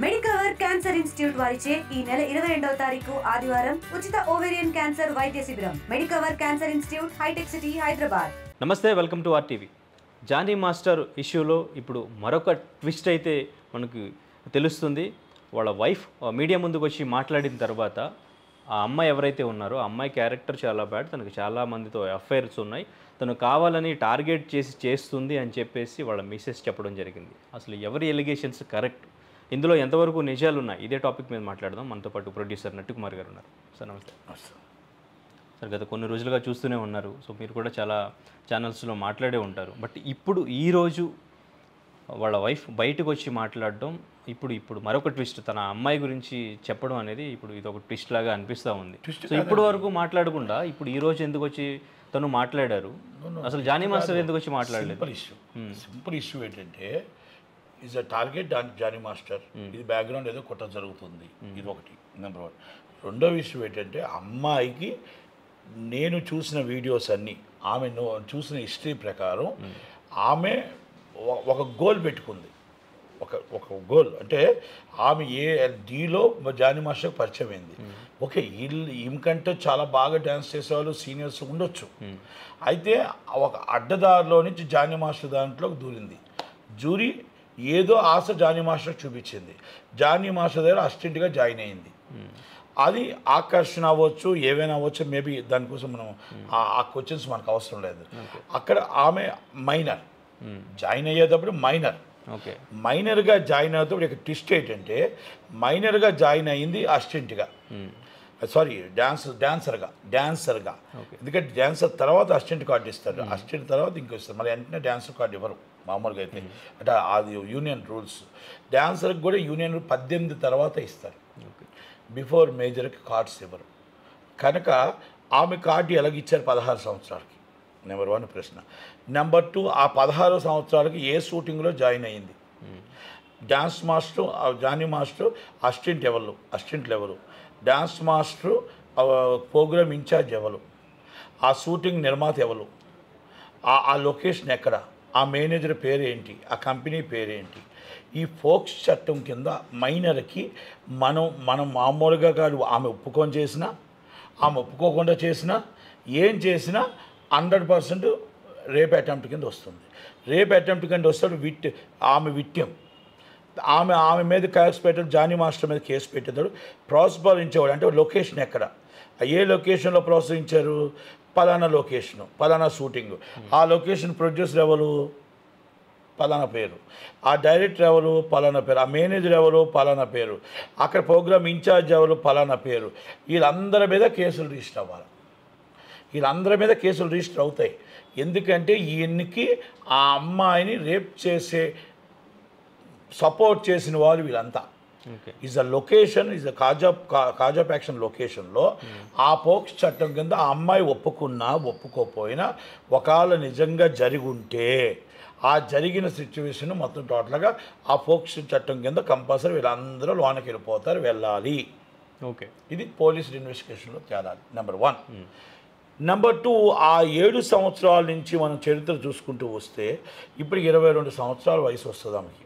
Medicover cancer institute వారిచే ఈ నెల 22వ తారీఖు ఆదివారం ఉచిత ఓవేరియన్ క్యాన్సర్ వైద్య శిబిరం. Medicover cancer institute, hitech city, Hyderabad. నమస్తే, welcome to RTV. Jani master ఇష్యూలో ఇప్పుడు మరొక ట్విస్ట్ అయితే మనకు తెలుస్తుంది. వాళ్ళ వైఫ్ మీడియా ముందుకు వచ్చి మాట్లాడిన తర్వాత ఆ అమ్మాయి ఎవరైతే ఉన్నారో ఆ అమ్మాయి క్యారెక్టర్ చాలా బ్యాడ్, తనకు చాలా మందితో అఫైర్స్ ఉన్నాయి, తను కావాలని టార్గెట్ చేస్తుంది అని చెప్పేసి వాళ్ళ మిసెస్ చెప్పడం జరిగింది. అసలు ఎవరి ఎలిగేషన్స్ కరెక్ట్, ఇందులో ఎంతవరకు నిజాలు ఉన్నాయి, ఇదే టాపిక్ మీద మాట్లాడదాం. మనతో పాటు ప్రొడ్యూసర్ నట్టుకుమార్ గారు ఉన్నారు. సార్ నమస్తే. సార్, గత కొన్ని రోజులుగా చూస్తూనే ఉన్నారు, సో మీరు కూడా చాలా ఛానల్స్లో మాట్లాడే ఉంటారు. బట్ ఇప్పుడు ఈరోజు వాళ్ళ వైఫ్ బయటకు వచ్చి మాట్లాడడం, ఇప్పుడు మరొక ట్విస్ట్, తన అమ్మాయి గురించి చెప్పడం అనేది ఇప్పుడు ఇది ఒక ట్విస్ట్ లాగా అనిపిస్తూ ఉంది. సో ఇప్పటి వరకు మాట్లాడకుండా ఇప్పుడు ఈ రోజు ఎందుకు వచ్చి తను మాట్లాడారు? అసలు జానీ మాస్టర్ ఎందుకు వచ్చి మాట్లాడలేదు? సింపుల్ ఇష్యూ ఏంటంటే, is a target Jani master. ఇది బ్యాక్గ్రౌండ్ ఏదో కొట్ట జరుగుతుంది, ఇది ఒకటి నెంబర్ 1. రెండో విషయం ఏంటంటే, అమ్మాయికి నేను చూసిన వీడియోస్ అన్నీ, ఆమె చూసిన హిస్టరీ ప్రకారం ఆమె ఒక గోల్ పెట్టుకుంది. ఒక గోల్ అంటే ఆమె డీలో జానీ మాస్టర్కి పరిచయం అయింది. ఓకే, ఈమెకంటే చాలా బాగా డ్యాన్స్ చేసేవాళ్ళు సీనియర్స్ ఉండొచ్చు. అయితే ఒక అడ్డదారిలో నుంచి జానీ మాస్టర్ దాంట్లోకి దూరింది. జూరీ ఏదో ఆశ జానీ మాస్టర్ చూపించింది. జానీ మాస్టర్ దగ్గర అసిస్టెంట్గా జాయిన్ అయింది. అది ఆకర్షణ అవ్వచ్చు, ఏవైనా అవ్వచ్చు, మేబీ దానికోసం మనం ఆ క్వశ్చన్స్ మనకు అవసరం లేదు. అక్కడ ఆమె మైనర్, జాయిన్ అయ్యేటప్పుడు మైనర్గా జాయిన్ అవుతాడు. ఇక ట్విస్ట్ ఏంటంటే, మైనర్గా జాయిన్ అయ్యింది అసిస్టెంట్గా, సారీ డాన్సర్గా. ఎందుకంటే డాన్సర్ తర్వాత అసిస్టెంట్ కార్డు ఇస్తారు, అసిస్టెంట్ తర్వాత ఇంకో ఇస్తారు, మళ్ళీ వెంటనే డాన్సర్ కార్డు ఇవ్వరు మామూలుగా అయితే. అంటే అది యూనియన్ రూల్స్. డాన్సర్కి కూడా యూనియన్ 18 తర్వాత ఇస్తారు, బిఫోర్ మేజర్కి కార్డ్స్ ఇవ్వరు. కనుక ఆమె కార్డు ఎలాగిచ్చారు 16 సంవత్సరాలకి? నెంబర్ 1 ప్రశ్న. నెంబర్ 2, ఆ 16 సంవత్సరాలకి ఏ షూటింగ్లో జాయిన్ అయ్యింది? డాన్స్ మాస్టర్ జానీ మాస్టర్ అసిస్టెంట్లు ఎవరు? డాన్స్ మాస్టర్ ప్రోగ్రామ్ ఇన్ఛార్జ్ ఎవరు? ఆ షూటింగ్ నిర్మాత ఎవరు? ఆ లొకేషన్ ఎక్కడ? ఆ మేనేజర్ పేరేంటి? ఆ కంపెనీ పేరేంటి? ఈ ఫోక్స్ చట్టం కింద మైనర్కి మనం మామూలుగా కాదు, ఆమె ఒప్పుకొని చేసినా, ఆమె ఒప్పుకోకుండా చేసినా, ఏం చేసినా 100% రేప్ అటెంప్ట్ కింద వస్తుంది. రేప్ అటెంప్ట్ కింద వస్తాడు. ఆమె విక్టిమ్. ఆమె మీద కేసు పెట్టాడు, జానీ మాస్టర్ మీద కేసు పెట్టేదాడు. ప్రోత్సహించేవాడు అంటే లొకేషన్ ఎక్కడ, ఏ లొకేషన్లో ప్రోత్సహించారు? పలానా లొకేషను, పలానా షూటింగ్. ఆ లొకేషన్ ప్రొడ్యూసర్ ఎవరు? పలానా పేరు. ఆ డైరెక్టర్ ఎవరు? పలానా పేరు. ఆ మేనేజర్ ఎవరు? పలానా పేరు. అక్కడ ప్రోగ్రామ్ ఇన్ఛార్జ్ ఎవరు? పలానా పేరు. వీళ్ళందరి మీద కేసులు రిజిస్టర్ అవ్వాలి. వీళ్ళందరి మీద కేసులు రిజిస్టర్ అవుతాయి. ఎందుకంటే ఈయనకి ఆ అమ్మాయిని రేప్ చేసే సపోర్ట్ చేసిన వాళ్ళు వీళ్ళంతా. Is a location, is a కాజాప్ యాక్షన్ లొకేషన్లో ఆ పోక్స్ చట్టం కింద ఆ అమ్మాయి ఒప్పుకున్నా ఒప్పుకోపోయినా, ఒకవేళ నిజంగా జరిగి ఉంటే ఆ జరిగిన సిచ్యువేషన్ మొత్తం టోటల్గా ఆ పోక్స్ చట్టం కింద కంపల్సరీ వీళ్ళందరూ లోనకి వెళ్ళాలి. ఓకే, ఇది పోలీస్ ఇన్వెస్టిగేషన్లో తేలాలి. నెంబర్ 1. నెంబర్ 2, ఆ 7 సంవత్సరాల నుంచి మనం చరిత్ర చూసుకుంటూ వస్తే ఇప్పుడు 22 సంవత్సరాల వయసు వస్తుంది ఆమెకి.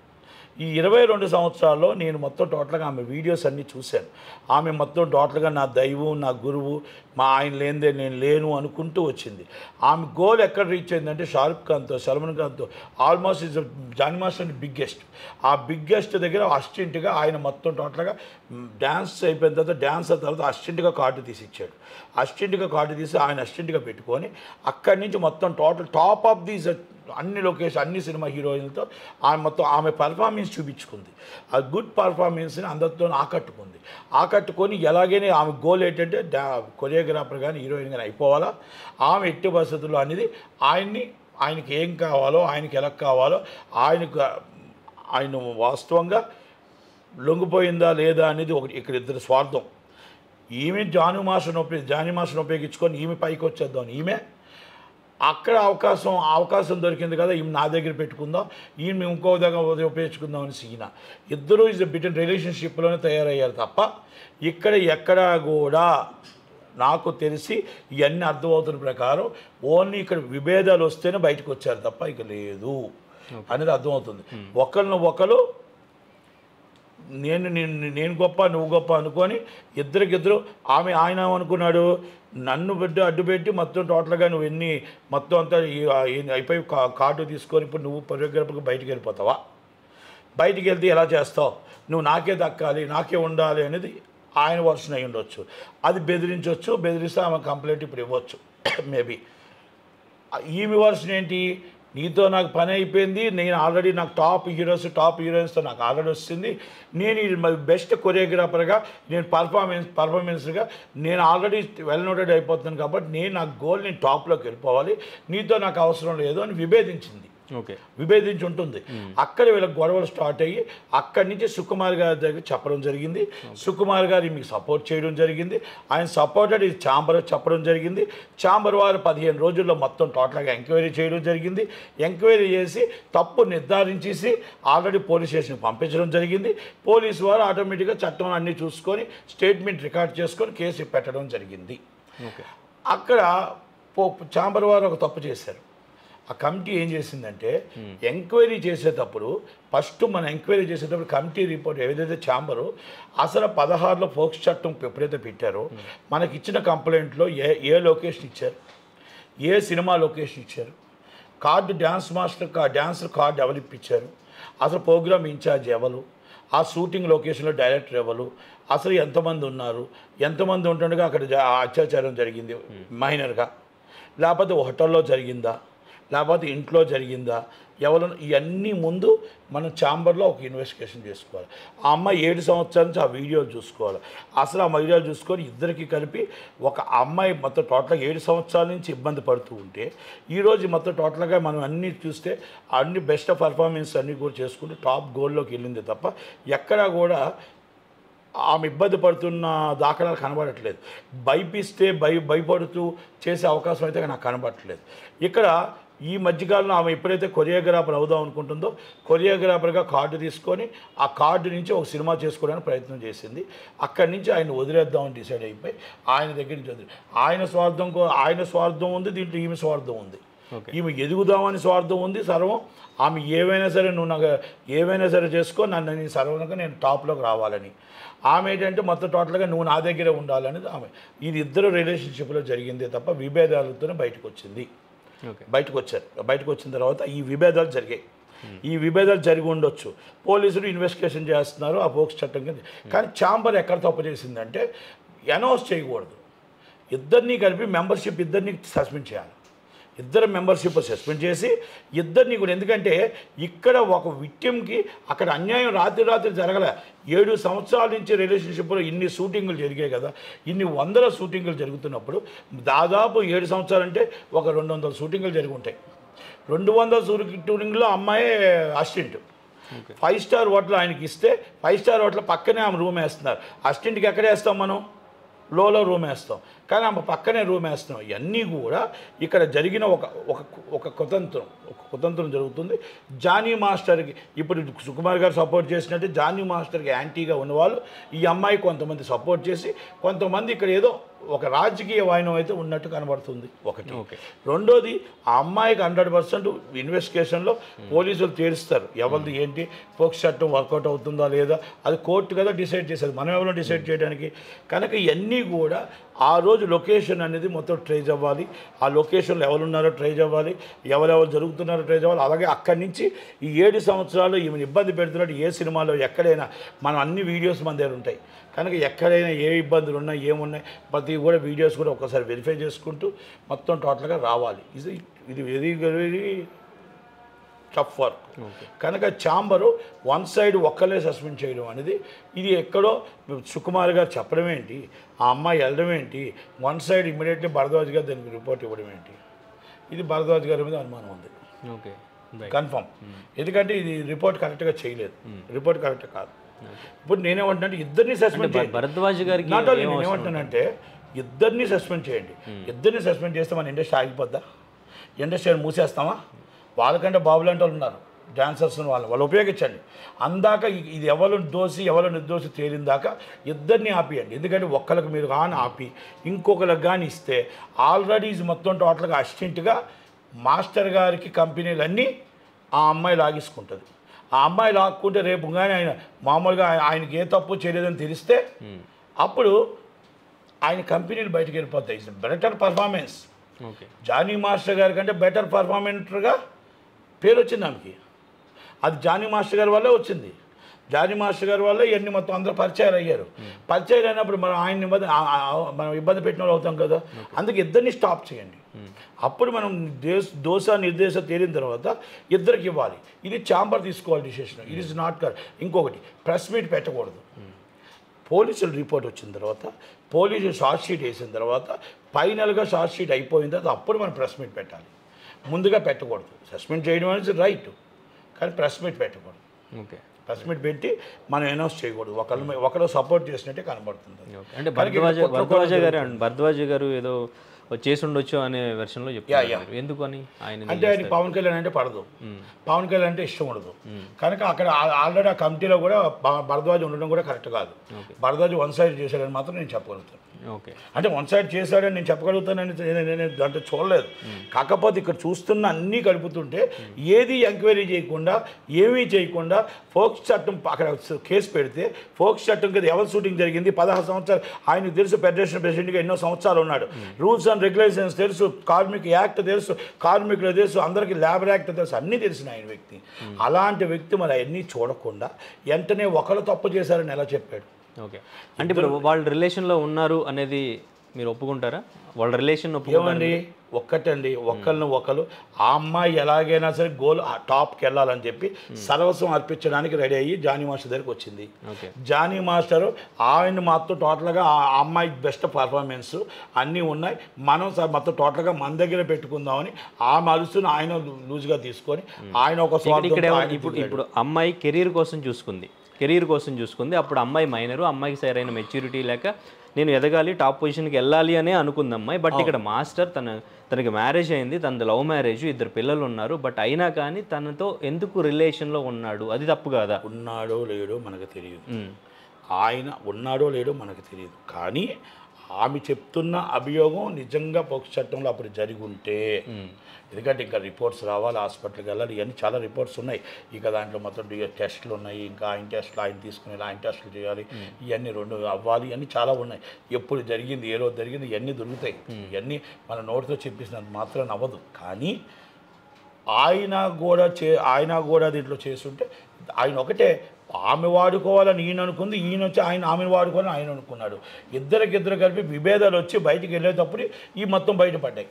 ఈ 22 సంవత్సరాల్లో నేను మొత్తం టోటల్గా ఆమె వీడియోస్ అన్నీ చూశాను. ఆమె మొత్తం టోటల్గా నా దైవం, నా గురువు, మా ఆయన లేనిదే నేను లేను అనుకుంటూ వచ్చింది. ఆమె గోల్ ఎక్కడ రీచ్ అయిందంటే, షారుఖ్ ఖాన్తో, సల్మాన్ ఖాన్తో almost is Jani master biggest. ఆ బిగ్గెస్ట్ దగ్గర అసిస్టెంట్గా ఆయన మొత్తం టోటల్గా డ్యాన్స్ అయిపోయిన తర్వాత అసిస్టెంట్గా కార్డు తీసి ఇచ్చాడు. అసిస్టెంట్గా కార్డు తీసి ఆయన అసిస్టెంట్గా పెట్టుకొని అక్కడి నుంచి మొత్తం టోటల్ టాప్ ఆఫ్ దీస్ అన్ని లొకేషన్, అన్ని సినిమా హీరోయిన్లతో ఆమె పర్ఫార్మెన్స్ చూపించుకుంది. ఆ గుడ్ పర్ఫార్మెన్స్ని అందరితో ఆకట్టుకొని ఎలాగైనా ఆమె గోల్ ఏంటంటే కొరియోగ్రాఫర్ కానీ హీరోయిన్ కానీ అయిపోవాలా. ఆమె ఎట్టి పరిస్థితుల్లో అనేది ఆయనకి ఏం కావాలో, ఆయనకి ఎలా కావాలో, ఆయన వాస్తవంగా లొంగిపోయిందా లేదా అనేది ఒకటి. ఇక్కడ ఇద్దరు స్వార్థం. ఈమె జానీ మాస్టర్ని ఉపయోగించుకొని ఈమె పైకి వచ్చేద్దాం. ఈమె అక్కడ అవకాశం దొరికింది కదా, ఈమె నా దగ్గర పెట్టుకుందాం, ఈమె ఇంకో దగ్గర ఉపయోగించుకుందాం అని ఈయన ఇద్దరు ఈజ్ బిట్వీన్ రిలేషన్షిప్లోనే తయారయ్యారు తప్ప ఇక్కడ ఎక్కడా కూడా నాకు తెలిసి ఇవన్నీ అర్థమవుతున్న ప్రకారం ఓన్లీ ఇక్కడ విభేదాలు వస్తేనే బయటకు వచ్చారు తప్ప ఇక లేదు అనేది అర్థమవుతుంది. ఒకరు నేను గొప్ప నువ్వు గొప్ప అనుకొని ఇద్దరికిద్దరు ఆయన అనుకున్నాడు నన్ను అడ్డుపెట్టి మొత్తం టోటల్గా నువ్వు మొత్తం అంతా అయిపోయి కార్డు తీసుకొని ఇప్పుడు నువ్వు పరిగెరపకు బయటికి వెళ్ళిపోతావా, బయటికి వెళ్తే ఎలా చేస్తావు, నువ్వు నాకే దక్కాలి నాకే ఉండాలి అనేది ఆయన వర్షన్ అయి ఉండొచ్చు. అది బెదిరిస్తే ఆమె కంప్లైంట్ ఇప్పుడు ఇవ్వచ్చు మేబీ. ఈమె వర్షన్ ఏంటి, నీతో నాకు పని అయిపోయింది, నేను ఆల్రెడీ నాకు టాప్ హీరోయిన్స్తో నాకు ఆల్రెడీ వస్తుంది, నేను బెస్ట్ కొరియోగ్రాఫర్గా నేను పర్ఫార్మెన్స్గా నేను ఆల్రెడీ వెల్ నోటెడ్ అయిపోతున్నాను కాబట్టి నాకు గోల్ నేను టాప్లోకి వెళ్ళిపోవాలి, నీతో నాకు అవసరం లేదు అని విభేదించింది. విభేదించి ఉంటుంది. అక్కడ వీళ్ళకి గొడవలు స్టార్ట్ అయ్యి అక్కడి నుంచి సుకుమార్ గారి దగ్గర చెప్పడం జరిగింది. సుకుమార్ గారు మీకు సపోర్ట్ చేయడం జరిగింది. ఆయన సపోర్టెడ్ ఈ ఛాంబర్ చెప్పడం జరిగింది. ఛాంబర్ వారు 15 రోజుల్లో మొత్తం టోటల్గా ఎంక్వైరీ చేయడం జరిగింది. ఎంక్వైరీ చేసి తప్పు నిర్ధారించేసి ఆల్రెడీ పోలీస్ స్టేషన్కి పంపించడం జరిగింది. పోలీసు వారు ఆటోమేటిక్గా చట్టం అన్నీ చూసుకొని స్టేట్మెంట్ రికార్డ్ చేసుకొని కేసు పెట్టడం జరిగింది. అక్కడ ఛాంబర్ వారు ఒక తప్పు చేశారు. ఆ కమిటీ ఏం చేసిందంటే ఎంక్వైరీ చేసేటప్పుడు ఫస్ట్ మనం ఎంక్వైరీ చేసేటప్పుడు కమిటీ రిపోర్ట్ ఏదైతే ఛాంబరు అసలు 16లో ఫోక్స్ చట్టం ఎప్పుడైతే పెట్టారో మనకి ఇచ్చిన కంప్లైంట్లో ఏ లొకేషన్ ఇచ్చారు, ఏ సినిమా లొకేషన్ ఇచ్చారు, కార్డు డ్యాన్సర్ కార్డు ఎవరు ఇప్పించారు, అసలు ప్రోగ్రామ్ ఇన్ఛార్జ్ ఎవరు, ఆ షూటింగ్ లొకేషన్లో డైరెక్టర్ ఎవరు, అసలు ఎంతమంది ఉన్నారు, ఎంతమంది ఉంటుండగా అక్కడ అత్యాచారం జరిగింది మైనర్గా, లేకపోతే హోటల్లో జరిగిందా, లేకపోతే ఇంట్లో జరిగిందా, ఎవరు, ఇవన్నీ ముందు మనం ఛాంబర్లో ఒక ఇన్వెస్టిగేషన్ చేసుకోవాలి. ఆ అమ్మాయి 7 సంవత్సరాల నుంచి ఆ వీడియోలు చూసుకోవాలి. అసలు ఆ వీడియోలు చూసుకొని ఇద్దరికి కలిపి ఒక అమ్మాయి మొత్తం టోటల్గా 7 సంవత్సరాల నుంచి ఇబ్బంది పడుతూ ఉంటే ఈరోజు మొత్తం టోటల్గా మనం అన్నీ చూస్తే అన్ని బెస్ట్ పర్ఫార్మెన్స్ అన్నీ కూడా చేసుకుంటూ టాప్ గోల్లోకి వెళ్ళింది తప్ప ఎక్కడా కూడా ఆమె ఇబ్బంది పడుతున్న దాఖలాలు కనబడట్లేదు. భయపిస్తే భయపడుతూ చేసే అవకాశం అయితే నాకు కనబడట్లేదు. ఇక్కడ ఈ మధ్యకాలంలో ఆమె ఎప్పుడైతే కొరియోగ్రాఫర్ అవుదాం అనుకుంటుందో కొరియోగ్రాఫర్గా కార్డు తీసుకొని ఆ కార్డు నుంచి ఒక సినిమా చేసుకోవడానికి ప్రయత్నం చేసింది. అక్కడి నుంచి ఆయన వదిలేద్దామని డిసైడ్ అయిపోయి ఆయన దగ్గర నుంచి ఆయన స్వార్థం ఉంది, దీంట్లో ఈమె స్వార్థం ఉంది. ఈమె ఎదుగుదామని స్వార్థం ఉంది సర్వం. ఆమె ఏవైనా సరే నువ్వు నాకు ఏవైనా సరే చేసుకో, నేను సర్వంగా నేను టాప్లోకి రావాలని. ఆమె ఏంటంటే మొత్తం టోటల్గా నువ్వు నా దగ్గరే ఉండాలనేది ఆమె. ఇది ఇద్దరు రిలేషన్షిప్లో జరిగిందే తప్ప విభేదాలతోనే బయటకు వచ్చింది. బయటకు వచ్చిన తర్వాత ఈ విభేదాలు జరిగాయి. ఈ విభేదాలు జరిగి ఉండొచ్చు. పోలీసులు ఇన్వెస్టిగేషన్ చేస్తున్నారు ఆ పోక్స్ చట్టం కింద. కానీ ఛాంబర్ ఎక్కడ తప్పు చేసిందంటే అనౌన్స్ చేయకూడదు. ఇద్దరినీ కలిపి మెంబర్షిప్ ఇద్దరిని సస్పెండ్ చేయాలి. ఇద్దరు మెంబర్షిప్ సస్పెండ్ చేసి ఇద్దరిని కూడా, ఎందుకంటే ఇక్కడ ఒక విక్టిమ్కి అక్కడ అన్యాయం రాత్రి జరగలే. 7 సంవత్సరాల నుంచి రిలేషన్షిప్లో ఇన్ని షూటింగులు జరిగాయి కదా, ఇన్ని 100 షూటింగులు జరుగుతున్నప్పుడు దాదాపు 7 సంవత్సరాలు అంటే ఒక 200 షూటింగులు జరిగి ఉంటాయి. 200 షూటింగ్లో అమ్మాయి అసిస్టెంట్. 5 స్టార్ హోటల్ ఆయనకి ఇస్తే 5 స్టార్ హోటల్ పక్కనే ఆమె రూమ్ వేస్తున్నారు. అసిస్టెంట్కి ఎక్కడ వేస్తాం మనం, లోలో రూమ్ వేస్తాం, కానీ ఆమె పక్కనే రూమ్ వేస్తున్నాం. ఇవన్నీ కూడా ఇక్కడ జరిగిన ఒక కుతంత్రం జరుగుతుంది. జానీ మాస్టర్కి ఇప్పుడు సుకుమార్ గారు సపోర్ట్ చేసినట్టు జానీ మాస్టర్కి యాంటీగా ఉన్నవాళ్ళు ఈ అమ్మాయి కొంతమంది సపోర్ట్ చేసి, కొంతమంది ఇక్కడ ఏదో ఒక రాజకీయ వాయినం అయితే ఉన్నట్టు కనబడుతుంది ఒకటి. రెండోది ఆ అమ్మాయికి 100% ఇన్వెస్టిగేషన్లో పోలీసులు తేలుస్తారు ఎవరిది ఏంటి, పోక్స్ చట్టం వర్కౌట్ అవుతుందా లేదా, అది కోర్టు కదా డిసైడ్ చేసేది, మనం ఎవరో డిసైడ్ చేయడానికి. కనుక ఇవన్నీ కూడా ఆ రోజు లొకేషన్ అనేది మొత్తం ట్రేస్ అవ్వాలి. ఆ లొకేషన్లో ఎవరున్నారో ట్రేస్ అవ్వాలి, ఎవరెవరు జరుగుతున్నారో ట్రేస్ అవ్వాలి. అలాగే అక్కడి నుంచి ఈ 7 సంవత్సరాలు ఈమెను ఇబ్బంది పెడుతున్నట్టు ఏ సినిమాలో ఎక్కడైనా మనం అన్ని వీడియోస్ మన దగ్గర ఉంటాయి. కనుక ఎక్కడైనా ఏ ఇబ్బందులు ఉన్నాయి ఏమున్నాయి ప్రతి కూడా వీడియోస్ కూడా ఒకసారి వెరిఫై చేసుకుంటూ మొత్తం టోటల్గా రావాలి. ఇది వెరీ వెరీ టఫ్ వర్క్. కనుక ఛాంబరు వన్ సైడ్ ఒక్కలే సస్పెండ్ చేయడం అనేది ఇది ఎక్కడో సుకుమార్ గారు చెప్పడం ఏంటి, ఆ అమ్మాయి వెళ్ళడం ఏంటి, వన్ సైడ్ ఇమీడియట్లీ భరద్వాజ్ గారు దానికి రిపోర్ట్ ఇవ్వడం ఏంటి, ఇది భరద్వాజ్ గారి మీద అనుమానం ఉంది కన్ఫర్మ్. ఎందుకంటే ఇది రిపోర్ట్ కరెక్ట్గా చేయలేదు, రిపోర్ట్ కరెక్ట్ కాదు. ఇప్పుడు నేనేమంటున్నా ఇద్దరిని సస్పెండ్ చేయండి. భరద్వాజ్ గారికి నేనేమంటున్నానంటే ఇద్దరిని సస్పెండ్ చేయండి. ఇద్దరిని సస్పెండ్ చేస్తే మన ఇండస్ట్రీ ఆగిపోద్దా, ఇండస్ట్రీని మూసేస్తామా? వాళ్ళకంటే బాబులు అంటే వాళ్ళు ఉన్నారు డాన్సర్స్, వాళ్ళు ఉపయోగించండి. అందాక ఇది ఎవరు దోషి ఎవరు నిర్దోషి తేలిందాక ఇద్దరిని ఆపియండి. ఎందుకంటే ఒక్కరికి మీరు కానీ ఆపి ఇంకొకరికి కానీ ఇస్తే ఆల్రెడీ ఇది మొత్తం టోటల్గా అసిస్టెంట్గా మాస్టర్ గారికి కంపెనీలన్నీ ఆ అమ్మాయి లాగేసుకుంటుంది. ఆ అమ్మాయి లాక్కుంటే రేపు కానీ ఆయన మామూలుగా ఆయనకి ఏ తప్పు చేయలేదని తెలిస్తే అప్పుడు ఆయన కంపెనీలు బయటకు వెళ్ళిపోతాయి. It's better performance. Jani master గారి కంటే బెటర్ పర్ఫార్మెన్స్గా పేరు వచ్చింది ఆమెకి. అది జానీ మాస్టర్ గారి వల్లే వచ్చింది. జానీ మాస్టర్ గారి వల్ల ఇవన్నీ మొత్తం అందరూ పరిచయాలు అయ్యారు. పరిచయం అయినప్పుడు మనం మనం ఇబ్బంది పెట్టిన వాళ్ళు అవుతాం కదా. అందుకే ఇద్దరిని స్టాప్ చేయండి. అప్పుడు మనం దోశ నిర్దేశ తేలిన తర్వాత ఇద్దరికి ఇవ్వాలి. ఇది ఛాంబర్ తీసుకోవాలి డిసిషన్. ఇట్ ఈస్ నాట్ కర్. ఇంకొకటి ప్రెస్ మీట్ పెట్టకూడదు. పోలీసులు రిపోర్ట్ వచ్చిన తర్వాత, పోలీసులు షార్ట్ షీట్ వేసిన తర్వాత, ఫైనల్గా షార్ట్ షీట్ అయిపోయిన తర్వాత అప్పుడు మనం ప్రెస్ మీట్ పెట్టాలి. ముందుగా పెట్టకూడదు. సస్పెండ్ చేయడం అనేది రైట్, కానీ ప్రెస్ మీట్ పెట్టకూడదు. ఓకే, ప్రెస్ మీట్ పెట్టి మనం అనౌన్స్ చేయకూడదు. ఒకరు సపోర్ట్ చేసినట్టే కనబడుతుంది. అంటే భరద్వాజ గారు ఏదో చేసి ఉండొచ్చు అనే వెర్షన్లో చెప్తారు. ఎందుకు అని ఆయన అంటే ఆయన పవన్ కళ్యాణ్ అంటే పడదు, పవన్ కళ్యాణ్ అంటే ఇష్టం ఉండదు. కనుక అక్కడ ఆల్రెడీ ఆ కమిటీలో కూడా భరద్వాజ్ ఉండడం కూడా కరెక్ట్ కాదు. భరద్వాజ్ వన్ సైడ్ చేశాడని మాత్రం నేను చెప్పగలుగుతాను. ఓకే, అంటే వన్ సైడ్ చేశాడని నేను చెప్పగలుగుతానని నేను దాంట్లో చూడలేదు. కాకపోతే ఇక్కడ చూస్తున్న అన్నీ కలుపుతుంటే ఏది ఎంక్వైరీ చేయకుండా ఏమీ చేయకుండా ఫోక్స్ చట్టం అక్కడ కేసు పెడితే ఫోక్స్ చట్టం కింద ఎవరి షూటింగ్ జరిగింది 16 సంవత్సరాలు ఆయనకు తెలుసు. ఫెడరేషన్ ప్రెసిడెంట్గా ఎన్నో సంవత్సరాలు ఉన్నాడు. రూల్స్ అండ్ రెగ్యులేషన్స్ తెలుసు, కార్మిక యాక్ట్ తెలుసు, కార్మికులు తెలుసు, అందరికీ లేబర్ యాక్ట్ తెలుసు, అన్నీ తెలిసిన ఆయన వ్యక్తి. అలాంటి వ్యక్తి మరి అవన్నీ చూడకుండా వెంటనే ఒకరు తప్పు చేశారని ఎలా చెప్పాడు? ఓకే, అంటే ఇప్పుడు వాళ్ళ రిలేషన్లో ఉన్నారు అనేది మీరు ఒప్పుకుంటారా? వాళ్ళ రిలేషన్ ఏమండి ఒక్కటండి, ఒకరు ఆ అమ్మాయి ఎలాగైనా సరే గోల్ టాప్కి వెళ్ళాలని చెప్పి సర్వస్వం అర్పించడానికి రెడీ అయ్యి జానీ మాస్టర్ దగ్గరికి వచ్చింది. జానీ మాస్టరు ఆయన మొత్తం టోటల్గా ఆ అమ్మాయి బెస్ట్ పర్ఫార్మెన్స్ అన్నీ ఉన్నాయి, మనం మొత్తం టోటల్గా మన దగ్గర పెట్టుకుందామని ఆ మనసును ఆయన లూజ్గా తీసుకొని ఆయన ఒక ఇప్పుడు అమ్మాయి కెరీర్ కోసం చూసుకుంది. అప్పుడు అమ్మాయి మైనరు, అమ్మాయికి సరైన మెచ్యూరిటీ లేక నేను ఎదగాలి, టాప్ పొజిషన్కి వెళ్ళాలి అనే అనుకుంది అమ్మాయి. బట్ ఇక్కడ మాస్టర్ తనకి మ్యారేజ్ అయింది, తనది లవ్ మ్యారేజ్, 2 పిల్లలు ఉన్నారు. బట్ అయినా కానీ తనతో ఎందుకు రిలేషన్లో ఉన్నాడు? అది తప్పు కాదా? ఉన్నాడో లేడో మనకు తెలియదు, ఆయన ఉన్నాడో లేడో మనకు తెలియదు. కానీ ఆమె చెప్తున్న అభియోగం నిజంగా పోక్సో చట్టంలో అప్పుడు జరిగి ఉంటే, ఎందుకంటే ఇంకా రిపోర్ట్స్ రావాలి, హాస్పిటల్కి వెళ్ళాలి, ఇవన్నీ చాలా రిపోర్ట్స్ ఉన్నాయి. ఇక దాంట్లో మొత్తం టెస్టులు ఉన్నాయి, ఇంకా ఆయన టెస్టులు ఆయన తీసుకుని ఆయన టెస్టులు చేయాలి, ఇవన్నీ 2 అవ్వాలి, ఇవన్నీ చాలా ఉన్నాయి. ఎప్పుడు జరిగింది, ఏ రోజు జరిగింది, ఇవన్నీ దొరుకుతాయి. ఇవన్నీ మన నోటితో చెప్పేసినంత మాత్రం అవ్వదు. కానీ ఆయన కూడా దీంట్లో చేస్తుంటే ఆయన ఒకటే ఆమె వాడుకోవాలని ఈయన అనుకుంది, ఈయన వచ్చి ఆమెను వాడుకోవాలని ఆయన అనుకున్నాడు. ఇద్దరు కలిపి విభేదాలు వచ్చి బయటికి వెళ్ళేటప్పుడు ఈ మొత్తం బయటపడ్డాయి.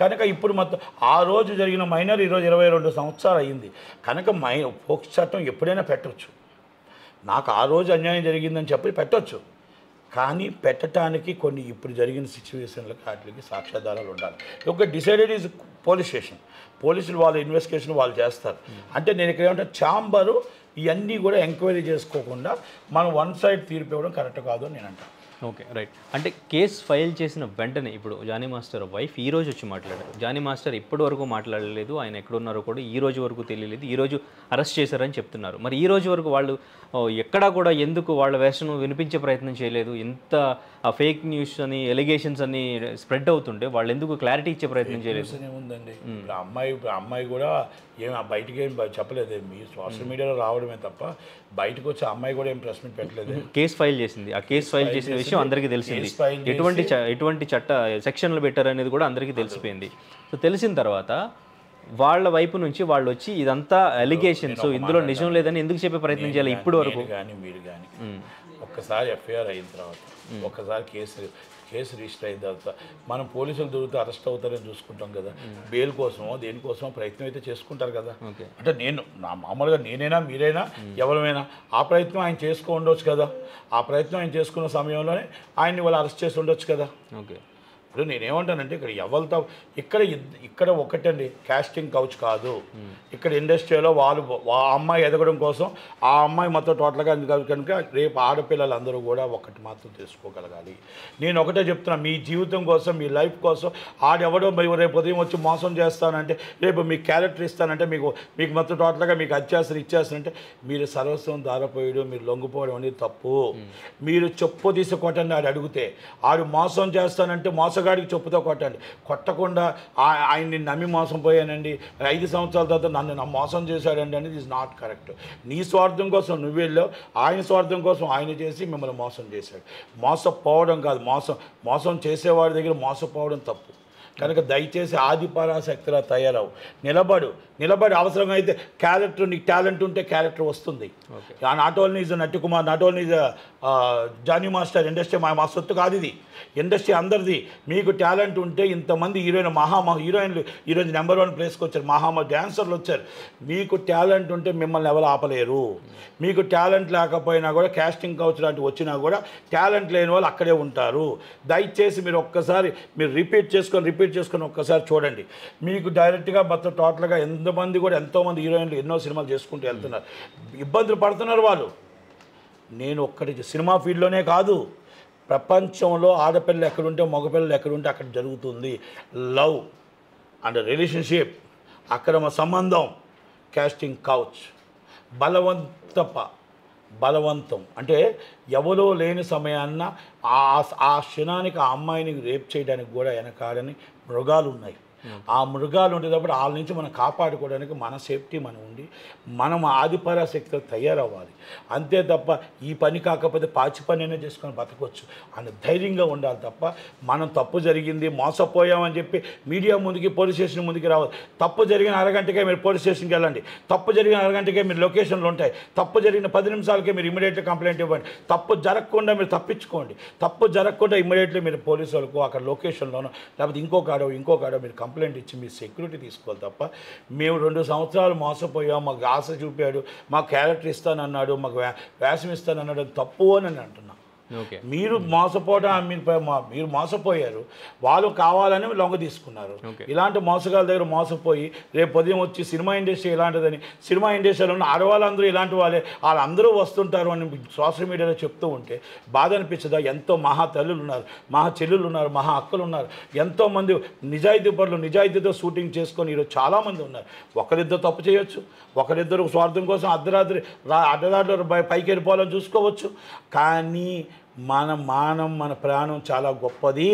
కనుక ఇప్పుడు మొత్తం ఆ రోజు జరిగిన మైనర్ ఈరోజు 22 సంవత్సరాలు అయ్యింది. కనుక పోక్సో చట్టం ఎప్పుడైనా పెట్టవచ్చు. నాకు ఆ రోజు అన్యాయం జరిగిందని చెప్పి పెట్టవచ్చు. కానీ పెట్టడానికి కొన్ని ఇప్పుడు జరిగిన సిచ్యువేషన్లకు వాటికి సాక్ష్యాధారాలు ఉండాలి. ఒక డిసైడెడ్ ఈజ్ పోలీస్ స్టేషన్, పోలీసులు వాళ్ళ ఇన్వెస్టిగేషన్ వాళ్ళు చేస్తారు. అంటే నేను ఇక్కడ ఏమంటే ఛాంబరు ఇవన్నీ కూడా ఎంక్వైరీ చేసుకోకుండా మనం వన్ సైడ్ తీర్పు ఇవ్వడం కరెక్ట్ కాదు అని నేను అంటాను. Okay, right. అంటే కేసు ఫైల్ చేసిన వెంటనే ఇప్పుడు జానీ మాస్టర్ వైఫ్ ఈ రోజు వచ్చి మాట్లాడారు. జానీ మాస్టర్ ఇప్పటి వరకు మాట్లాడలేదు, ఆయన ఎక్కడున్నారో కూడా ఈ రోజు వరకు తెలియలేదు, ఈ రోజు అరెస్ట్ చేశారని చెప్తున్నారు. మరి ఈ రోజు వరకు వాళ్ళు ఎక్కడా కూడా ఎందుకు వాళ్ళ వెర్షన్ వినిపించే ప్రయత్నం చేయలేదు? ఇంత ఫేక్ న్యూస్ అని ఎలిగేషన్స్ అని స్ప్రెడ్ అవుతుంటే వాళ్ళు ఎందుకు క్లారిటీ ఇచ్చే ప్రయత్నం చేయలేదు? ఏముందండి, అమ్మాయి కూడా బయటికి ఏం చెప్పలేదు, మీ సోషల్ మీడియాలో రావడమే తప్ప బయటకు వచ్చి అమ్మాయి కూడా ఏం ప్రెస్ మీట్ పెట్టలేదు. కేసు ఫైల్ చేసింది, ఆ కేసు ఫైల్ చేసిన విషయం అందరికీ తెలిసింది. ఎటువంటి చట్ట సెక్షన్లు పెట్టారనేది కూడా అందరికీ తెలిసిపోయింది. సో తెలిసిన తర్వాత వాళ్ళ వైపు నుంచి వాళ్ళు వచ్చి ఇదంతా అలిగేషన్స్, ఇందులో నిజం లేదని ఎందుకు చెప్పే ప్రయత్నం చేయాలి ఇప్పుడు వరకు? మీరు కానీ ఒక్కసారి ఎఫ్ఐఆర్ అయిన తర్వాత, ఒక్కసారి కేసు రిజిస్టర్ అయిన తర్వాత మనం పోలీసులు దొరికితే అరెస్ట్ అవుతారని చూసుకుంటాం కదా. బెయిల్ కోసమో దేనికోసమో ప్రయత్నం అయితే చేసుకుంటారు కదా. అంటే మామూలుగా నేనైనా మీరైనా ఎవరైనా ఆ ప్రయత్నం ఆయన చేసుకో ఉండొచ్చు కదా. ఆ ప్రయత్నం ఆయన చేసుకున్న సమయంలోనే ఆయన్ని వాళ్ళు అరెస్ట్ చేసి ఉండొచ్చు కదా. ఓకే, ఇప్పుడు నేనేమంటానంటే ఇక్కడ ఎవరితో ఇక్కడ ఒకటండి, కాస్టింగ్ కౌచ్ కాదు. ఇక్కడ ఇండస్ట్రీలో ఆ అమ్మాయి ఎదగడం కోసం ఆ అమ్మాయి మొత్తం టోటల్గా కనుక రేపు ఆడపిల్లలు అందరూ కూడా ఒకటి మాత్రం తెలుసుకోగలగాలి. నేను ఒకటే చెప్తున్నా, మీ జీవితం కోసం, మీ లైఫ్ కోసం ఆడెవడో రేపు ఉదయం వచ్చి మోసం చేస్తానంటే, రేపు మీకు క్యారెక్టర్ ఇస్తానంటే, మీకు మొత్తం టోటల్గా మీకు ఇచ్చేస్తానంటే మీరు సర్వస్వం దారిపోయడం, మీరు లొంగిపోవడం అనేది తప్పు. మీరు చెప్పు తీసి కొట్టండి ఆడు అడిగితే, ఆడు మోసం చేస్తానంటే మోసం మోసగాడికి చెప్పుతో కొట్టండి, కొట్టకుండా ఆయన్ని నమ్మి మోసం పోయానండి 5 సంవత్సరాల తర్వాత నన్ను మోసం చేశాడండి అనేది ఈజ్ నాట్ కరెక్ట్. నీ స్వార్థం కోసం నువ్వు వెళ్ళావు, ఆయన స్వార్థం కోసం ఆయన చేసి మిమ్మల్ని మోసం చేశాడు. మోసపోవడం కాదు, మోసం చేసేవాడి దగ్గర మోసపోవడం తప్పు. కనుక దయచేసి ఆది పరాశక్తిలా తయారవు, నిలబడి అవసరంగా అయితే క్యారెక్టర్, నీకు టాలెంట్ ఉంటే క్యారెక్టర్ వస్తుంది. Not only is Nattikumar, not only is Jani master industry మా సొత్తు కాదు, ఇది ఇండస్ట్రీ అందరిది. మీకు టాలెంట్ ఉంటే ఇంతమంది హీరోయిన్లు ఈరోజు నెంబర్ 1 ప్లేస్కి వచ్చారు, డ్యాన్సర్లు వచ్చారు. మీకు టాలెంట్ ఉంటే మిమ్మల్ని ఎవరు ఆపలేరు. మీకు టాలెంట్ లేకపోయినా కూడా కాస్టింగ్ కౌచ్ లాంటివి వచ్చినా కూడా టాలెంట్ లేని వాళ్ళు అక్కడే ఉంటారు. దయచేసి మీరు ఒక్కసారి రిపీట్ చేసుకొని ఒక్కసారి చూడండి. మీకు డైరెక్ట్గా మొత్తం టోటల్గా ఎంతోమంది హీరోయిన్లు ఎన్నో సినిమాలు చేసుకుంటూ వెళ్తున్నారు, ఇబ్బందులు పడుతున్నారు వాళ్ళు. నేను ఒక్కటి సినిమా ఫీల్డ్లోనే కాదు, ప్రపంచంలో ఆడపిల్లలు ఎక్కడుంటే మగపిల్లలు ఎక్కడుంటే అక్కడ జరుగుతుంది. లవ్ అండ్ రిలేషన్షిప్, అక్రమ సంబంధం, కాస్టింగ్ కౌచ్, బలవంతం అంటే ఎవరో లేని సమయాన్న ఆ క్షణానికి ఆ అమ్మాయిని రేప్ చేయడానికి కూడా వెనకాడని మృగాలు ఉన్నాయి. ఆ మృగాలు ఉండేటప్పుడు వాళ్ళ నుంచి మనం కాపాడుకోవడానికి మన సేఫ్టీ మనం ఉండి మనం ఆదిపరాశక్తితో తయారవ్వాలి. అంతే తప్ప ఈ పని కాకపోతే పాచి పని అయినా చేసుకొని బతకొచ్చు అని ధైర్యంగా ఉండాలి తప్ప మనం తప్పు జరిగింది మోసపోయామని చెప్పి మీడియా ముందుకి పోలీస్ స్టేషన్ ముందుకి రావాలి. తప్పు జరిగిన అరగంటకే మీరు పోలీస్ స్టేషన్కి వెళ్ళండి, తప్పు జరిగిన అరగంటకే మీరు లొకేషన్లు ఉంటాయి, తప్పు జరిగిన 10 నిమిషాలకే మీరు ఇమీడియట్గా కంప్లైంట్ ఇవ్వండి. తప్పు జరగకుండా మీరు తప్పించుకోండి, తప్పు జరగకుండా ఇమీడియట్లీ మీరు పోలీసు వాళ్ళకు అక్కడ లొకేషన్లోనో లేకపోతే ఇంకో కాడో మీరు కంప్లైంట్ ఇచ్చి మీ సెక్యూరిటీ తీసుకోవాలి తప్ప మేము 2 సంవత్సరాలు మోసపోయాం, మాకు ఆశ చూపాడు, మాకు క్యారెక్టర్ ఇస్తానన్నాడు, మాకు వేషం ఇస్తానన్నాడు, తప్పు అని అంటున్నాం. మీరు మీరు మోసపోయారు, వాళ్ళు కావాలని లొంగ తీసుకున్నారు. ఇలాంటి మోసగాళ్ళ దగ్గర మోసపోయి రేపు ఉదయం వచ్చి సినిమా ఇండస్ట్రీ ఇలాంటిదని, సినిమా ఇండస్ట్రీలో ఉన్న ఆడవాళ్ళందరూ ఇలాంటి వాళ్ళందరూ వస్తుంటారు అని సోషల్ మీడియాలో చెప్తూ ఉంటే బాధ అనిపించదా? ఎంతో మహా తల్లులు ఉన్నారు, మహా చెల్లులు ఉన్నారు, మహా అక్కలు ఉన్నారు, ఎంతోమంది నిజాయితీ పరులు నిజాయితీతో షూటింగ్ చేసుకొని ఈరోజు చాలామంది ఉన్నారు. ఒకరిద్దరు తప్పు చేయొచ్చు, ఒకరిద్దరు స్వార్థం కోసం అర్ధరాత్రి పైకి వెళ్ళిపోవాలని చూసుకోవచ్చు. కానీ మన మానం మన ప్రాణం చాలా గొప్పది,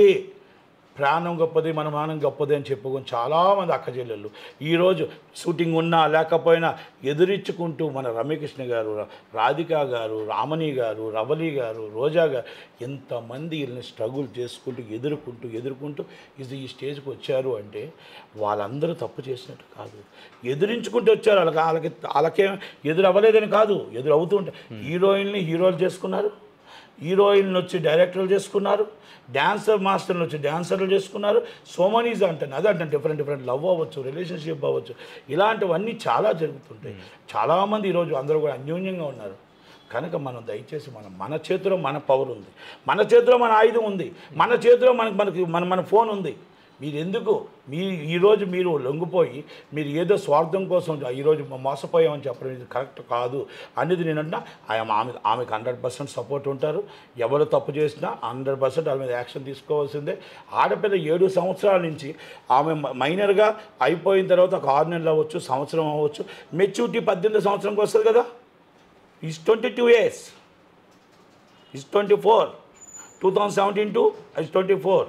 మన మానం గొప్పది అని చెప్పుకొని చాలామంది అక్కచెల్లెళ్ళు ఈరోజు షూటింగ్ ఉన్నా లేకపోయినా ఎదురించుకుంటూ మన రమ్యకృష్ణ గారు, రాధిక గారు, రామణి గారు, రవలి గారు, రోజా గారు ఎంతమంది వీళ్ళని స్ట్రగుల్ చేసుకుంటూ ఎదుర్కొంటూ ఈ స్టేజ్కి వచ్చారు అంటే వాళ్ళందరూ తప్పు చేసినట్టు కాదు, ఎదురించుకుంటూ వచ్చారు. వాళ్ళకేం ఎదురు అవ్వలేదని కాదు, ఎదురు అవుతుంటే హీరోలు చేసుకున్నారు, హీరోయిన్లు వచ్చి డైరెక్టర్లు చేసుకున్నారు, డాన్సర్ మాస్టర్లు వచ్చి డాన్సర్లు చేసుకున్నారు. సోమనీస్ అంటాను అదంటే డిఫరెంట్ లవ్ అవ్వచ్చు, రిలేషన్షిప్ అవ్వచ్చు, ఇలాంటివన్నీ చాలా జరుగుతుంటాయి. చాలామంది ఈరోజు అందరూ కూడా అన్యోన్యంగా ఉన్నారు. కనుక మనం దయచేసి మన చేతిలో మన పవర్ ఉంది, మన చేతిలో మన ఆయుధం ఉంది, మన చేతిలో మన ఫోన్ ఉంది. ఈరోజు మీరు లొంగిపోయి మీరు ఏదో స్వార్థం కోసం ఈరోజు మోసపోయామని చెప్పడం ఇది కరెక్ట్ కాదు అనేది నేనంటున్నా. ఆమెకు 100% సపోర్ట్ ఉంటారు. ఎవరు తప్పు చేసినా 100% వాళ్ళ మీద యాక్షన్ తీసుకోవాల్సిందే. ఆడపిల్ల 7 సంవత్సరాల నుంచి ఆమె మైనర్గా అయిపోయిన తర్వాత ఒక 6 నెలలు అవ్వచ్చు, సంవత్సరం అవ్వచ్చు, మెచ్యూరిటీ 18 సంవత్సరంకి వస్తుంది కదా. ఈజ్ 22 years, ఈజ్ 24, 2017 to 24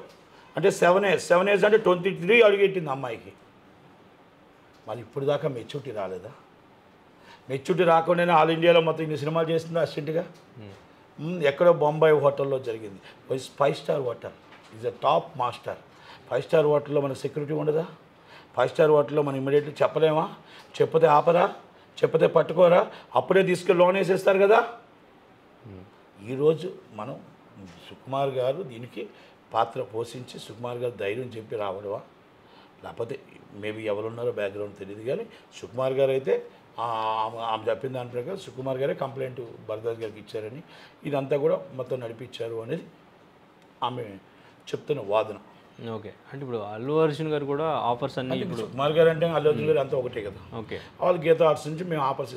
అంటే 7 years అంటే 23 అడుగెట్టింది అమ్మాయికి. మళ్ళీ ఇప్పుడు దాకా మెచ్యూరిటీ రాలేదా? మెచ్యూరిటీ రాకుండానే ఆల్ ఇండియాలో మొత్తం ఇన్ని సినిమాలు చేసింది అసిస్టెంట్గా. ఎక్కడో బొంబాయి హోటల్లో జరిగింది. 5 star hotel, is a top master. 5 star హోటల్లో మనకు సెక్యూరిటీ ఉండదా? 5 star హోటల్లో మనం ఇమీడియట్లీ చెప్పలేమా? చెప్పతే ఆపరా, చెప్పతే పట్టుకోరా, అప్పుడే తీసుకెళ్ళి లోన్ వేసేస్తారు కదా. ఈరోజు మనం సుకుమార్ గారు దీనికి పాత్ర పోషించి సుకుమార్ గారు ధైర్యం చెప్పి రావడమా, లేకపోతే మేబీ ఎవరున్నారో బ్యాక్గ్రౌండ్ తెలియదు. కానీ సుకుమార్ గారు అయితే ఆమె చెప్పిన దాని ప్రకారం సుకుమార్ గారే కంప్లైంట్ భరద్వాజ్ గారికి ఇచ్చారని, ఇదంతా కూడా మొత్తం నడిపించారు అనేది ఆమె చెప్తున్న వాదన. ఓకే, అంటే ఇప్పుడు అల్లు అర్జున్ గారు కూడా ఆఫర్స్ అన్ని ఇప్పుడు సుకుమార్ గారు అంటే అల్లు అర్జున్ గారు అంతా ఒకటే కదా. ఓకే, వాళ్ళు గీత ఆర్ట్స్ నుంచి మేము ఆఫర్స్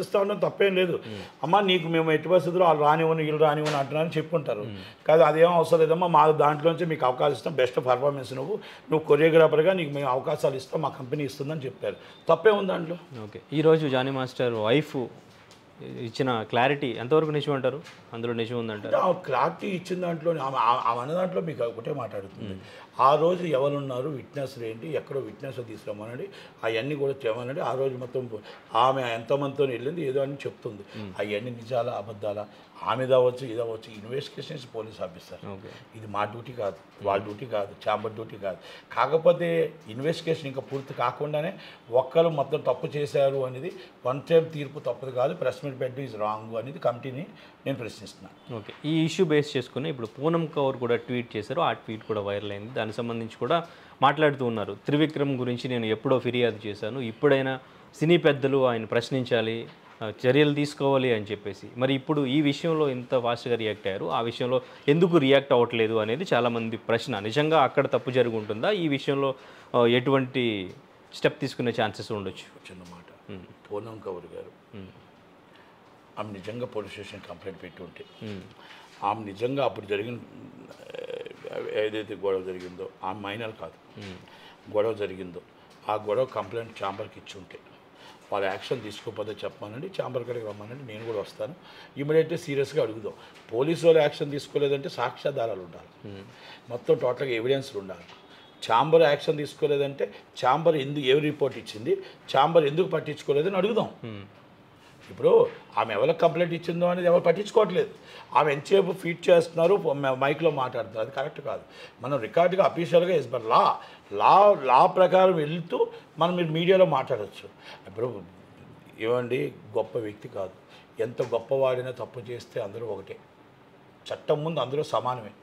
ఇస్తా ఉండడం తప్పేం లేదు. అమ్మ నీకు మేము ఎట్టి పరిస్థితుల్లో వాళ్ళు వీళ్ళు రానివ్వని అంటున్నారని చెప్పుకుంటారు. కాదు అదేం అవసరం లేదమ్మా, మా దాంట్లోంచి మీకు అవకాశం ఇస్తాం, బెస్ట్ పర్ఫార్మెన్స్ నువ్వు కొరియోగ్రాఫర్గా నీకు మేము అవకాశాలు ఇస్తాం, మా కంపెనీ ఇస్తుందని చెప్పారు. తప్పే ఉంది దాంట్లో. ఓకే, ఈరోజు జానీ మాస్టర్ వైఫ్ ఇచ్చిన క్లారిటీ ఎంతవరకు నిజమంటారు? అందులో నిజం ఉందంటారు. క్లారిటీ ఇచ్చిన దాంట్లో ఆమె అన్న దాంట్లో మీకు ఒకటే మాట్లాడుతుంది. ఆ రోజు ఎవరున్నారు, విట్నెస్లు ఏంటి, ఎక్కడో విట్నెస్ తీసుకురమ్మనండి, అవన్నీ కూడా చేయమనండి. ఆ రోజు మొత్తం ఆమె ఎంతమందితో వెళ్ళింది ఏదో అని చెప్తుంది. అవన్నీ నిజాలా అబద్ధాలా, ఆమె అవ్వచ్చు ఇది అవ్వచ్చు, ఇన్వెస్టిగేషన్స్ పోలీస్ ఆఫీసర్. ఇది మా డ్యూటీ కాదు, వాళ్ళ డ్యూటీ కాదు, ఛాంబర్ డ్యూటీ కాదు. కాకపోతే ఇన్వెస్టిగేషన్ ఇంకా పూర్తి కాకుండానే ఒక్కరు మొత్తం తప్పు చేశారు అనేది వన్ టైం తీర్పు తప్పదు కాదు, ప్రెస్ మీట్ పెట్టడం ఈజ్ రాంగ్ అనేది కమిటీని నేను ప్రశ్నిస్తున్నాను. ఓకే, ఈ ఇష్యూ బేస్ చేసుకుని ఇప్పుడు పూనం కౌర్ కూడా ట్వీట్ చేశారు. ఆ ట్వీట్ కూడా వైరల్ అయింది. దానికి సంబంధించి కూడా మాట్లాడుతూ ఉన్నారు. త్రివిక్రమ్ గురించి నేను ఎప్పుడో ఫిర్యాదు చేశాను, ఇప్పుడైనా సినీ పెద్దలు ఆయన ప్రశ్నించాలి, చర్యలు తీసుకోవాలి అని చెప్పేసి. మరి ఇప్పుడు ఈ విషయంలో ఇంత ఫాస్ట్గా రియాక్ట్ అయ్యారు, ఆ విషయంలో ఎందుకు రియాక్ట్ అవ్వట్లేదు అనేది చాలామంది ప్రశ్న. నిజంగా అక్కడ తప్పు జరిగి ఉంటుందా, ఈ విషయంలో ఎటువంటి స్టెప్ తీసుకునే ఛాన్సెస్ ఉండొచ్చు? చిన్న మాట, పూనం కౌర్ గారు ఆమె నిజంగా పోలీస్ స్టేషన్ కంప్లైంట్ పెట్టి ఉంటే, ఆమె నిజంగా అప్పుడు జరిగిన ఏదైతే గొడవ జరిగిందో, ఆమె మైనర్ కాదు, గొడవ జరిగిందో ఆ గొడవ కంప్లైంట్ ఛాంబర్కి ఇచ్చి ఉంటే, వాళ్ళు యాక్షన్ తీసుకోకపోతే చెప్పానండి, ఛాంబర్ కాడికి రమ్మానండి, నేను కూడా వస్తాను, ఇమీడియట్గా సీరియస్గా అడుగుదాం. పోలీసు వాళ్ళు యాక్షన్ తీసుకోలేదంటే సాక్ష్యాధారాలు ఉండాలి, మొత్తం టోటల్గా ఎవిడెన్స్లు ఉండాలి. ఛాంబర్ యాక్షన్ తీసుకోలేదంటే ఛాంబర్ ఏ రిపోర్ట్ ఇచ్చింది, ఛాంబర్ ఎందుకు పట్టించుకోలేదని అడుగుదాం. ఇప్పుడు ఆమె ఎవరికి కంప్లైంట్ ఇచ్చిందో అనేది ఎవరు పట్టించుకోవట్లేదు. ఆమె ఎంతసేపు ఫీడ్ చేస్తున్నారు, మైక్లో మాట్లాడుతున్నారు, అది కరెక్ట్ కాదు. మనం రికార్డుగా అఫీషియల్గా ఎస్ బట్ లా ప్రకారం వెళ్తూ మనం మీరు మీడియాలో మాట్లాడచ్చు. ఇప్పుడు ఏమండి, గొప్ప వ్యక్తి కాదు, ఎంత గొప్పవాడినా తప్పు చేస్తే అందరూ ఒకటే, చట్టం ముందు అందరూ సమానమే.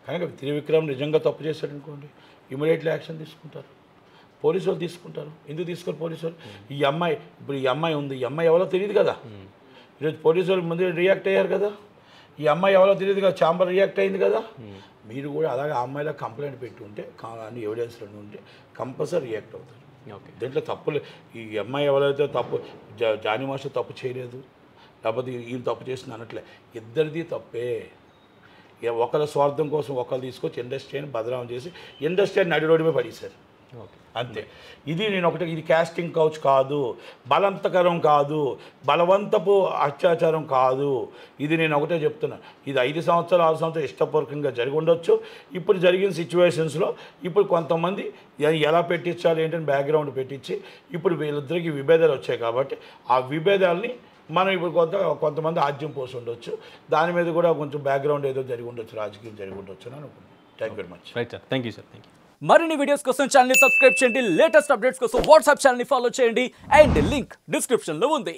కనుక త్రివిక్రమ్ నిజంగా తప్పు చేశాడు అనుకోండి, ఇమీడియట్లీ యాక్షన్ తీసుకుంటారు, పోలీసు వాళ్ళు తీసుకుంటారు. ఎందుకు తీసుకోరు పోలీసు వాళ్ళు? ఈ అమ్మాయి ఉంది, ఈ అమ్మాయి ఎవరో తెలియదు కదా, ఈరోజు పోలీసు వాళ్ళు ముందు రియాక్ట్ అయ్యారు కదా, ఈ అమ్మాయి ఎవరో తెలియదు కదా, ఛాంబర్ రియాక్ట్ అయింది కదా. మీరు కూడా అలాగే ఆ అమ్మాయిలో కంప్లైంట్ పెట్టి ఉంటే, అన్ని ఎవిడెన్స్లు ఉంటే కంపల్సరీ రియాక్ట్ అవుతారు. దీంట్లో తప్పులు, ఈ అమ్మాయి ఎవరైతే తప్పు, జానీ మాస్టర్ తప్పు చేయలేదు, లేకపోతే ఈయన తప్పు చేసింది అనట్లే, ఇద్దరిది తప్పే. ఒకళ్ళ స్వార్థం కోసం ఒకళ్ళు తీసుకొచ్చి ఇండస్ట్రీని బదనాం చేసి ఇండస్ట్రీని నడి రోడ్డు మీద పడేశారు, అంతే. ఇది నేను ఒకటి, ఇది క్యాస్టింగ్ కౌచ్ కాదు, బలవంతకరం కాదు, బలవంతపు అత్యాచారం కాదు. ఇది నేను ఒకటే చెప్తున్నా, ఇది 5 సంవత్సరాలు 6 సంవత్సరాలు ఇష్టపూర్వకంగా జరిగి ఉండొచ్చు. ఇప్పుడు జరిగిన సిచ్యువేషన్స్లో ఇప్పుడు కొంతమంది ఎలా పెట్టించాలి ఏంటని బ్యాక్గ్రౌండ్ పెట్టించి ఇప్పుడు వీళ్ళిద్దరికి విభేదాలు వచ్చాయి కాబట్టి ఆ విభేదాలని మనం ఇప్పుడు కొంతమంది ఆద్యం పోసి ఉండొచ్చు, దాని మీద కూడా కొంచెం బ్యాక్గ్రౌండ్ ఏదో జరిగి ఉండొచ్చు, రాజకీయం జరిగి ఉండొచ్చు అని అనుకుంటున్నాను. Thank you very much. Right sir, thank you sir, thank you. మరిన్ని వీడియోస్ కోసం ఛానల్ ని సబ్స్క్రైబ్ చేయండి, లేటెస్ట్ అప్డేట్స్ కోసం వాట్సాప్ ఛానల్ ని ఫాలో చేయండి, అండ్ లింక్ డిస్క్రిప్షన్ లో ఉంది.